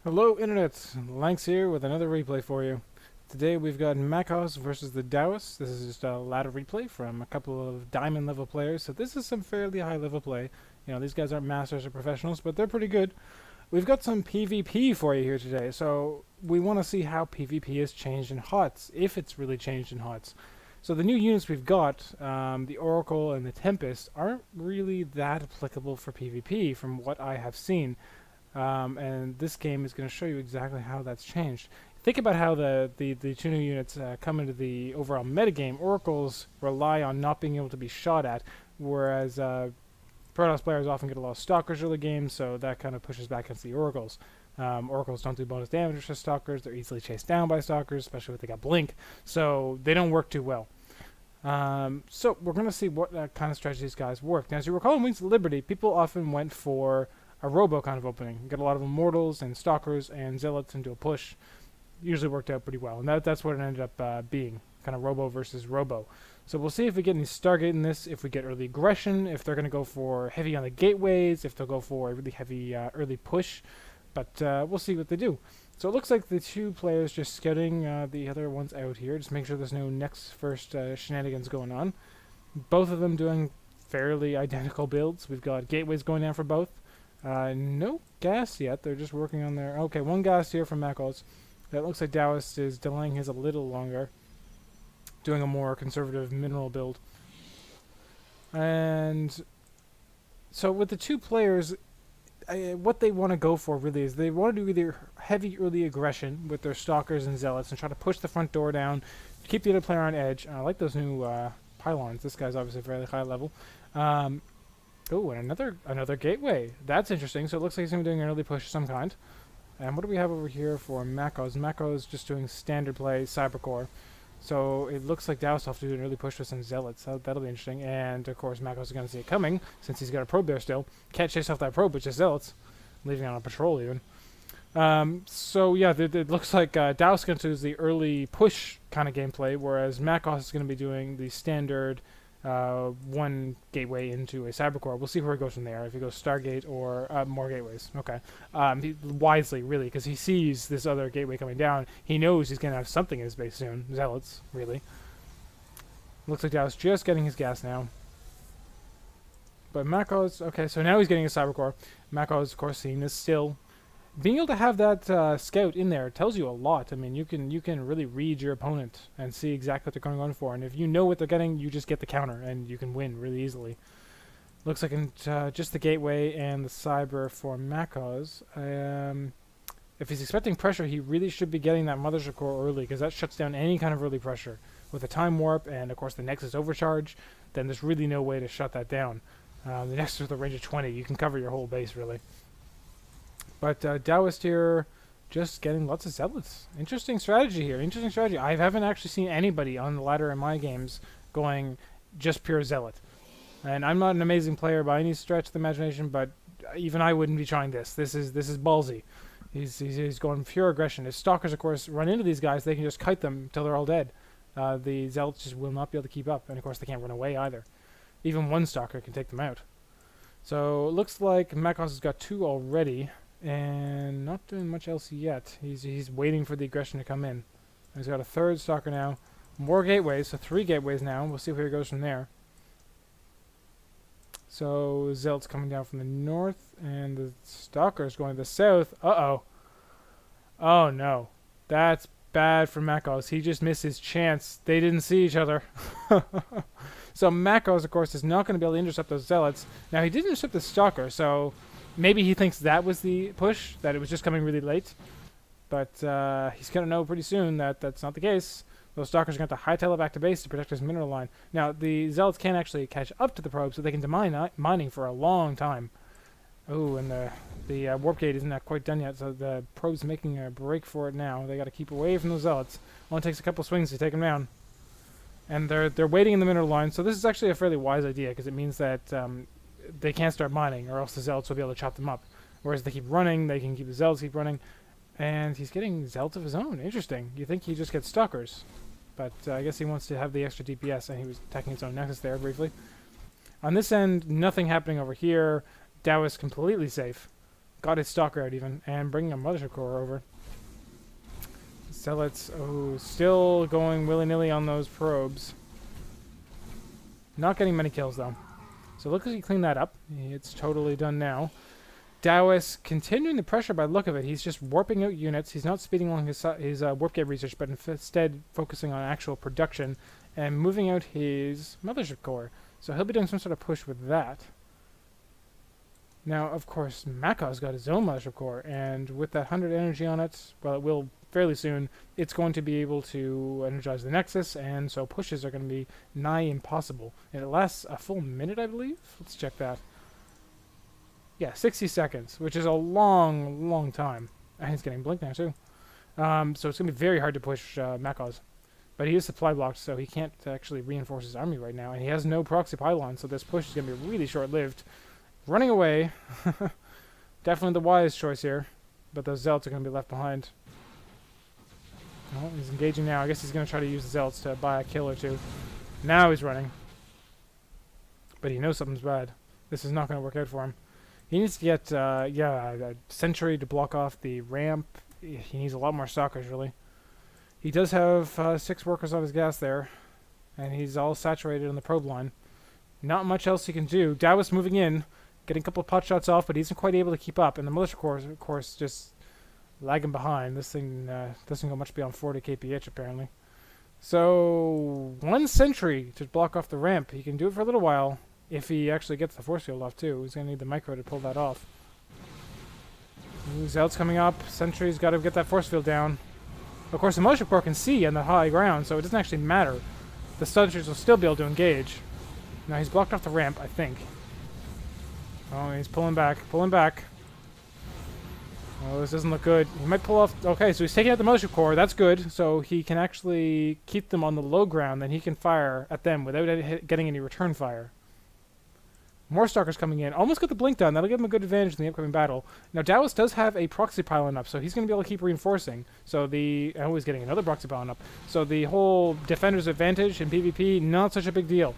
Hello Internet, Lanks here with another replay for you. Today we've got Mackoz versus TheDaoist. This is just a ladder replay from a couple of diamond level players, so this is some fairly high level play. You know, these guys aren't masters or professionals, but they're pretty good. We've got some PvP for you here today, so we want to see how PvP has changed in HotS, if it's really changed in HotS. So the new units we've got, the Oracle and the Tempest, aren't really that applicable for PvP from what I have seen. And this game is going to show you exactly how that's changed. Think about how the two new units come into the overall metagame. Oracles rely on not being able to be shot at, whereas Protoss players often get a lot of Stalkers early game, so that kind of pushes back against the Oracles. Oracles don't do bonus damage for Stalkers. They're easily chased down by Stalkers, especially if they got Blink, so they don't work too well. So we're going to see what kind of strategy these guys work. Now, as you recall in Wings of Liberty, people often went for a robo kind of opening. You get a lot of Immortals and Stalkers and Zealots into a push. Usually worked out pretty well, and that's what it ended up being, kind of robo versus robo. So we'll see if we get any Stargate in this, if we get early aggression, if they're going to go for heavy on the gateways, if they'll go for a really heavy early push, but we'll see what they do. So it looks like the two players just scouting the other ones out here, just make sure there's no next first shenanigans going on. Both of them doing fairly identical builds. We've got gateways going down for both. No gas yet. They're just working on their... Okay, one gas here from Mackoz. That looks like Daoist is delaying his a little longer, doing a more conservative mineral build. And so with the two players, what they want to go for really is they want to do either heavy early aggression with their Stalkers and Zealots and try to push the front door down, keep the other player on edge. I like those new pylons. This guy's obviously fairly high level. Oh, and another gateway. That's interesting. So it looks like he's going to be doing an early push of some kind. And what do we have over here for Mackoz? Mackoz just doing standard play, Cybercore. So it looks like Daoist will have to do an early push with some Zealots. So that'll be interesting. And, of course, Mackoz is going to see it coming, since he's got a probe there still. Can't chase off that probe, but just Zealots. Leaving on a patrol, even. So, yeah, it looks like Daoist is going to do the early push kind of gameplay, whereas Mackoz is going to be doing the standard... one gateway into a Cybercore. We'll see where it goes from there, if he goes Stargate or more gateways. Okay. Wisely, really, because he sees this other gateway coming down. He knows he's going to have something in his base soon. Zealots, really. Looks like Daoist just getting his gas now. But Mackoz, okay, so now he's getting a Cybercore. Mackoz, of course, seeing this still. Being able to have that scout in there tells you a lot. I mean, you can really read your opponent and see exactly what they're going on for. And if you know what they're getting, you just get the counter, and you can win really easily. Looks like just the gateway and the cyber for Mackoz. If he's expecting pressure, he really should be getting that Mothership Core early, because that shuts down any kind of early pressure. With the Time Warp and, of course, the Nexus Overcharge, then there's really no way to shut that down. The Nexus with a range of 20, you can cover your whole base, really. But Daoist here just getting lots of Zealots. Interesting strategy here. Interesting strategy. I haven't actually seen anybody on the ladder in my games going just pure Zealot. And I'm not an amazing player by any stretch of the imagination, but even I wouldn't be trying this. This is ballsy. He's going pure aggression. If Stalkers, of course, run into these guys, they can just kite them until they're all dead. The Zealots just will not be able to keep up. And, of course, they can't run away either. Even one Stalker can take them out. So it looks like Mackoz has got two already. And not doing much else yet. He's waiting for the aggression to come in. He's got a third Stalker now. More gateways, so 3 gateways now. We'll see where he goes from there. So Zealot's coming down from the north, and the Stalker's going to the south. Uh-oh. Oh, no. That's bad for Mackoz. He just missed his chance. They didn't see each other. So Mackoz, of course, is not going to be able to intercept those Zealots. Now, he did intercept the Stalker, so... maybe he thinks that was the push, that it was just coming really late. But he's going to know pretty soon that that's not the case. Those Stalkers are going to have to hightail it back to base to protect his mineral line. Now, the Zealots can't actually catch up to the probe, so they can demine mining for a long time. Oh, and the warp gate isn't quite done yet, so the probe's making a break for it now. They got to keep away from those Zealots. Only takes a couple swings to take them down. And they're waiting in the mineral line, so this is actually a fairly wise idea, because it means that... they can't start mining, or else the Zealots will be able to chop them up. Whereas they keep running, they can keep the Zealots keep running. And he's getting Zealots of his own. Interesting. You think he just gets Stalkers. But I guess he wants to have the extra DPS, and he was attacking his own Nexus there briefly. On this end, nothing happening over here. Daoist completely safe. Got his stalker out even, and bringing a mothership core over. Zealots, oh, still going willy-nilly on those probes. Not getting many kills, though. So look as he cleaned that up. It's totally done now. Daoist continuing the pressure by the look of it. He's just warping out units. He's not speeding along his warp gate research, but instead focusing on actual production and moving out his mothership core. So he'll be doing some sort of push with that. Now, of course, Mackoz got his own mothership core, and with that 100 energy on it, well, it will fairly soon, it's going to be able to energize the Nexus, and so pushes are going to be nigh impossible. And it lasts a full minute, I believe? Let's check that. Yeah, 60 seconds, which is a long, long time. And he's getting blinked now, too. So it's going to be very hard to push Mackoz. But he is supply blocked, so he can't actually reinforce his army right now. And he has no proxy pylon, so this push is going to be really short-lived. Running away. Definitely the wise choice here. But those Zealots are going to be left behind. Oh, he's engaging now. I guess he's going to try to use the Zealots to buy a kill or two. Now he's running. But he knows something's bad. This is not going to work out for him. He needs to get, a sentry to block off the ramp. He needs a lot more stalkers, really. He does have 6 workers on his gas there. And he's all saturated on the probe line. Not much else he can do. Daoist moving in. Getting a couple of pot shots off, but he isn't quite able to keep up. And the militia corps, of course, just lagging behind. This thing doesn't go much beyond 40 kph, apparently. So, 1 sentry to block off the ramp. He can do it for a little while. If he actually gets the force field off, too. He's going to need the micro to pull that off. Ooh, Zealot's coming up. Sentry's got to get that force field down. Of course, the militia corps can see on the high ground, so it doesn't actually matter. The sentries will still be able to engage. Now, he's blocked off the ramp, I think. Oh, he's pulling back. Pulling back. Oh, this doesn't look good. He might pull off... Okay, so he's taking out the militia corps. That's good. So he can actually keep them on the low ground. Then he can fire at them without getting any return fire. More stalkers coming in. Almost got the blink done. That'll give him a good advantage in the upcoming battle. Now, Daoist does have a proxy pylon up, so he's going to be able to keep reinforcing. So the... Oh, he's getting another proxy pylon up. So the whole defender's advantage in PvP, not such a big deal.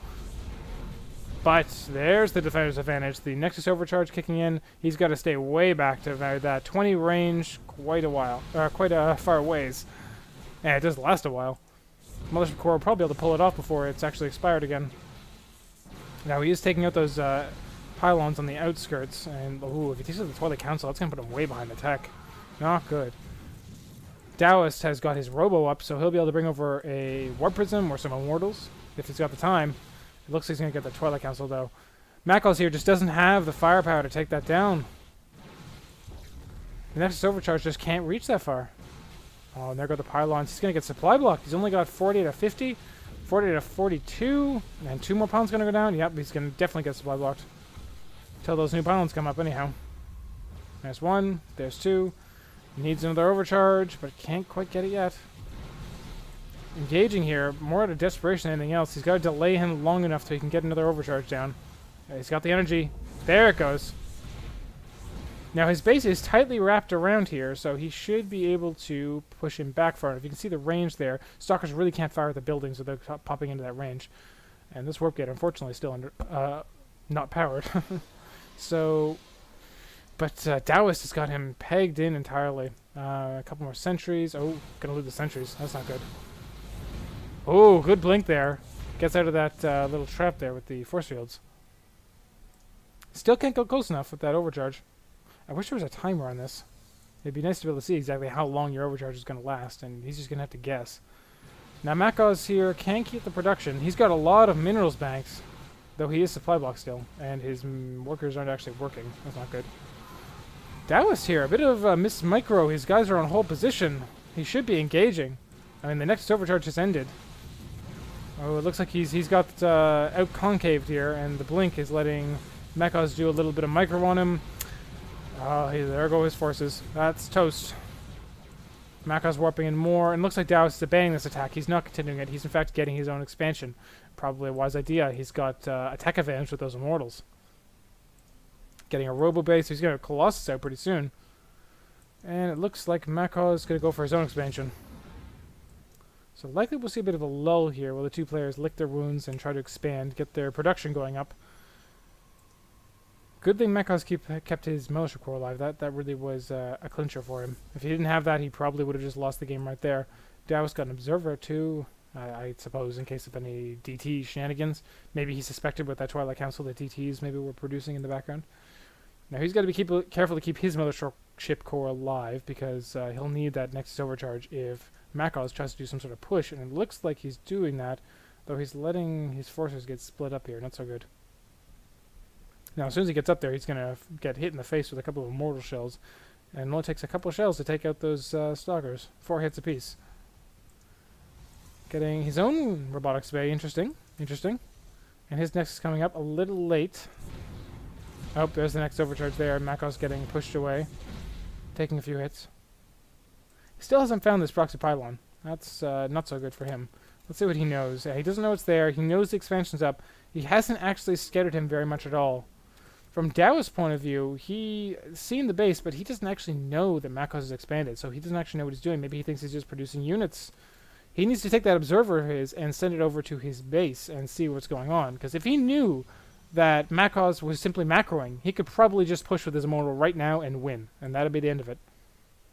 But there's the defender's advantage. The Nexus overcharge kicking in. He's got to stay way back to that 20 range quite a while. Quite a far ways. And it does last a while. Mothership Corps will probably be able to pull it off before it's actually expired again. Now he is taking out those pylons on the outskirts. And ooh, if he takes out the Twilight Council, that's going to put him way behind the tech. Not good. Daoist has got his Robo up, so he'll be able to bring over a Warp Prism or some Immortals if he's got the time. It looks like he's going to get the Twilight Council, though. Mackoz here just doesn't have the firepower to take that down. The Nexus Overcharge just can't reach that far. Oh, and there go the pylons. He's going to get supply blocked. He's only got 40 to 50, 40 to 42, and 2 more pylons going to go down. Yep, he's going to definitely get supply blocked. Until those new pylons come up anyhow. There's 1, there's 2. He needs another overcharge, but can't quite get it yet. Engaging here, more out of desperation than anything else. He's got to delay him long enough so he can get another overcharge down. He's got the energy. There it goes. Now his base is tightly wrapped around here, so he should be able to push him back far enough. You can see the range there. Stalkers really can't fire at the buildings without popping into that range. And this warp gate, unfortunately, is still under not powered. So, but Daoist has got him pegged in entirely. A couple more sentries. Oh, gonna lose the sentries. That's not good. Oh, good blink there. Gets out of that little trap there with the force fields. Still can't go close enough with that overcharge. I wish there was a timer on this. It'd be nice to be able to see exactly how long your overcharge is going to last, and he's just going to have to guess. Now, Mackoz here can keep the production. He's got a lot of minerals banks, though he is supply block still, and his workers aren't actually working. That's not good. Daoist here, a bit of a miss micro. His guys are on hold position. He should be engaging. I mean, the next overcharge just ended. Oh, it looks like he's got out concaved here, and the blink is letting Mackoz do a little bit of micro on him. Oh, there go his forces. That's toast. Mackoz warping in more, and looks like Daoist is abandoning this attack. He's not continuing it. He's in fact getting his own expansion. Probably a wise idea. He's got attack advantage with those Immortals. Getting a Robo base. He's going to Colossus out pretty soon. And it looks like Mackoz is going to go for his own expansion. So likely we'll see a bit of a lull here while the two players lick their wounds and try to expand, get their production going up. Good thing Mackoz kept his militia core alive. That really was a clincher for him. If he didn't have that, he probably would have just lost the game right there. Daoist got an observer too, I suppose, in case of any DT shenanigans. Maybe he suspected with that Twilight Council that DTs maybe were producing in the background. Now he's got to be careful to keep his militia ship core alive, because he'll need that Nexus overcharge if Mackoz tries to do some sort of push, and it looks like he's doing that, though he's letting his forces get split up here. Not so good. Now, as soon as he gets up there, he's going to get hit in the face with a couple of immortal shells. And it only takes a couple of shells to take out those stalkers. 4 hits apiece. Getting his own robotics bay. Interesting. Interesting. And his next is coming up a little late. Oh, there's the next overcharge there. Mackoz getting pushed away. Taking a few hits. He still hasn't found this proxy pylon. That's not so good for him. Let's see what he knows. He doesn't know it's there. He knows the expansion's up. He hasn't actually scattered him very much at all. From Daoist's point of view, he's seen the base, but he doesn't actually know that Mackoz is expanded, so he doesn't actually know what he's doing. Maybe he thinks he's just producing units. He needs to take that observer of his and send it over to his base and see what's going on, because if he knew that Mackoz was simply macroing, he could probably just push with his immortal right now and win, and that'd be the end of it.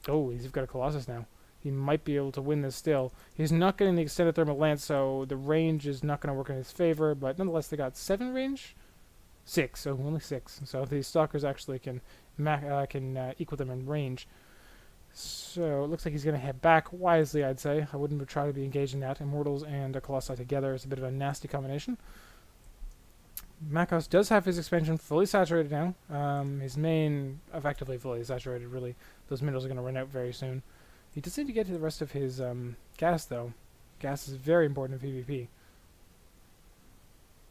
Oh, he's got a Colossus now. He might be able to win this still. He's not getting the extended thermal lance, so the range is not going to work in his favor, but nonetheless they got 7 range? 6, so only 6. So these stalkers actually can equal them in range. So it looks like he's going to head back wisely, I'd say. I wouldn't try to be engaged in that. Immortals and a Colossi together is a bit of a nasty combination. Mackoz does have his expansion fully saturated now. His main effectively fully saturated, really. Those minerals are going to run out very soon. He does need to get to the rest of his gas, though. Gas is very important in PvP.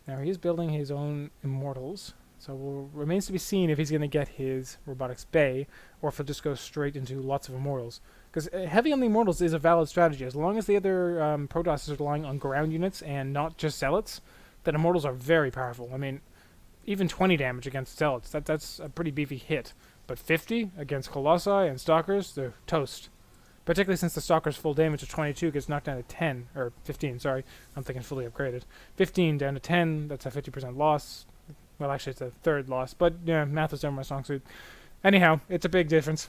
Now, he is building his own immortals, so it remains to be seen if he's going to get his robotics bay, or if he'll just go straight into lots of immortals. Because heavy on the immortals is a valid strategy. As long as the other Protosses are relying on ground units and not just zealots, then immortals are very powerful. I mean, even 20 damage against zealots, that's a pretty beefy hit. But 50 against Colossi and Stalkers, they're toast. Particularly since the Stalker's full damage of 22 gets knocked down to 10, or 15, sorry. I'm thinking fully upgraded. 15 down to 10, that's a 50% loss. Well, actually, it's a third loss, but yeah, math was done my song suit. Anyhow, it's a big difference.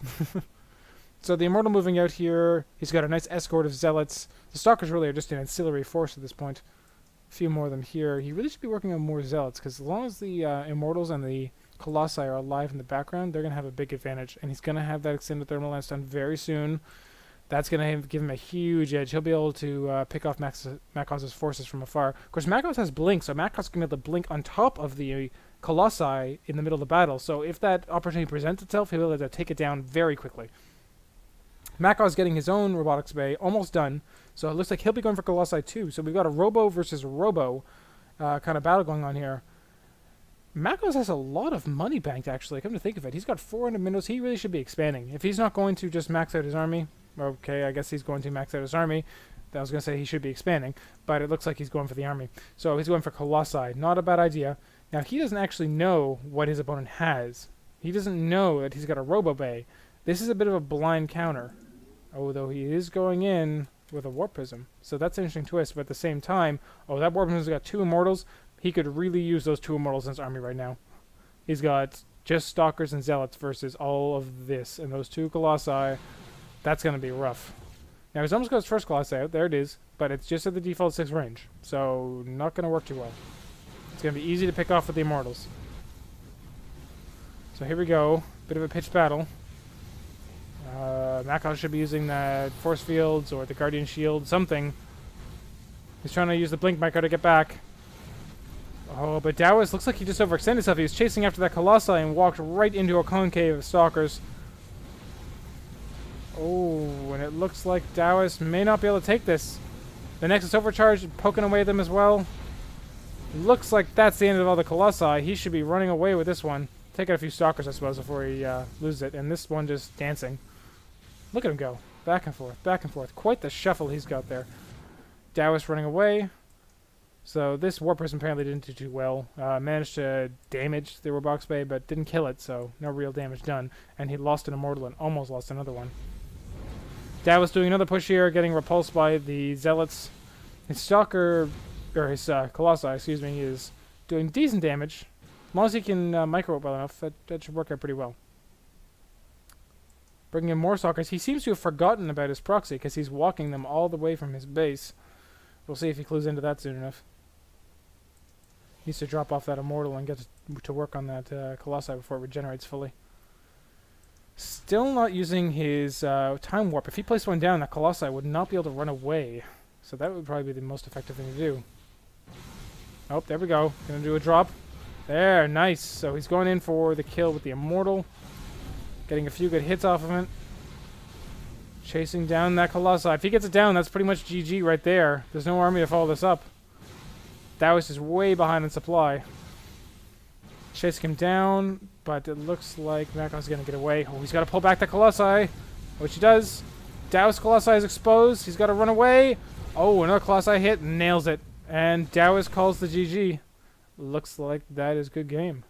So the Immortal moving out here, he's got a nice escort of Zealots. The Stalkers really are just an ancillary force at this point. A few more of them here. He really should be working on more Zealots, because as long as the Immortals and the Colossi are alive in the background, they're going to have a big advantage, and he's going to have that extended thermal lance done very soon. That's going to give him a huge edge. He'll be able to pick off Mackoz's forces from afar. Of course, Mackoz has Blink, so Mackoz can be able to blink on top of the Colossi in the middle of the battle. So if that opportunity presents itself, he'll be able to take it down very quickly. Mackoz getting his own robotics bay, almost done. So it looks like he'll be going for Colossi too. So we've got a Robo versus Robo kind of battle going on here. Mackoz has a lot of money banked, actually, come to think of it. He's got 400 minnows. He really should be expanding. If he's not going to just max out his army, okay, I guess he's going to max out his army. I was going to say he should be expanding, but it looks like he's going for the army. So he's going for Colossi. Not a bad idea. Now, he doesn't actually know what his opponent has. He doesn't know that he's got a Robo Bay. This is a bit of a blind counter, although he is going in with a Warp Prism. So that's an interesting twist, but at the same time, oh, that Warp Prism's got 2 Immortals. He could really use those 2 Immortals in his army right now. He's got just Stalkers and Zealots versus all of this, and those 2 Colossi. That's going to be rough. Now, he's almost got his first Colossi out. There it is. But it's just at the default 6 range. So, not going to work too well. It's going to be easy to pick off with the Immortals. So, here we go. Bit of a pitched battle. Mackoz should be using the Force Fields or the Guardian Shield. Something. He's trying to use the Blink Micro to get back. Oh, but Daoist looks like he just overextended himself. He was chasing after that Colossi and walked right into a concave of Stalkers. Oh, and it looks like Daoist may not be able to take this. The Nexus Overcharge poking away at them as well. Looks like that's the end of all the Colossi. He should be running away with this one. Take out a few Stalkers, I suppose, before he loses it. And this one just dancing. Look at him go. Back and forth, back and forth. Quite the shuffle he's got there. Daoist running away. So this Warp Prism apparently didn't do too well. Managed to damage the Robox Bay, but didn't kill it, so no real damage done. And he lost an Immortal and almost lost another one. Daoist doing another push here, getting repulsed by the Zealots. His Stalker, or his Colossi, excuse me, is doing decent damage. long as he can micro it well enough, that should work out pretty well. Bringing in more stalkers. He seems to have forgotten about his proxy because he's walking them all the way from his base. We'll see if he clues into that soon enough. Needs to drop off that immortal and get to work on that Colossi before it regenerates fully. Still not using his time warp. If he placed one down, that Colossi would not be able to run away. So that would probably be the most effective thing to do. Oh, there we go. Gonna do a drop. There, nice. So he's going in for the kill with the immortal. Getting a few good hits off of it. Chasing down that Colossi. If he gets it down, that's pretty much GG right there. There's no army to follow this up. Daoist is way behind in supply. Chasing him down, but it looks like Mackoz is going to get away. Oh, he's got to pull back the Colossi, which he does. Daoist Colossi is exposed. He's got to run away. Oh, another Colossi hit. Nails it. And Daoist calls the GG. Looks like that is good game.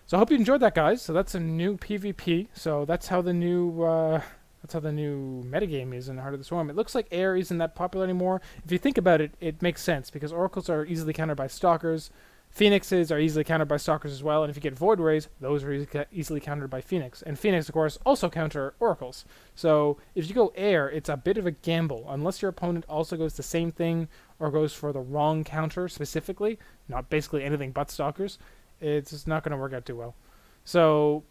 So I hope you enjoyed that, guys. So that's a new PvP. So that's how the new metagame is in Heart of the Swarm. It looks like air isn't that popular anymore. If you think about it, it makes sense because oracles are easily countered by stalkers. Phoenixes are easily countered by stalkers as well. And if you get void rays, those are easily countered by Phoenix. And Phoenix, of course, also counter oracles. So if you go air, it's a bit of a gamble. Unless your opponent also goes the same thing or goes for the wrong counter specifically, not basically anything but stalkers, it's just not going to work out too well. So,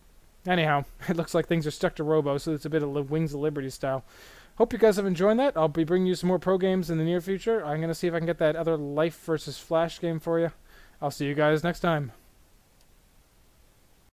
anyhow, it looks like things are stuck to Robo, so it's a bit of Wings of Liberty style. Hope you guys have enjoyed that. I'll be bringing you some more pro games in the near future. I'm going to see if I can get that other Life versus Flash game for you. I'll see you guys next time.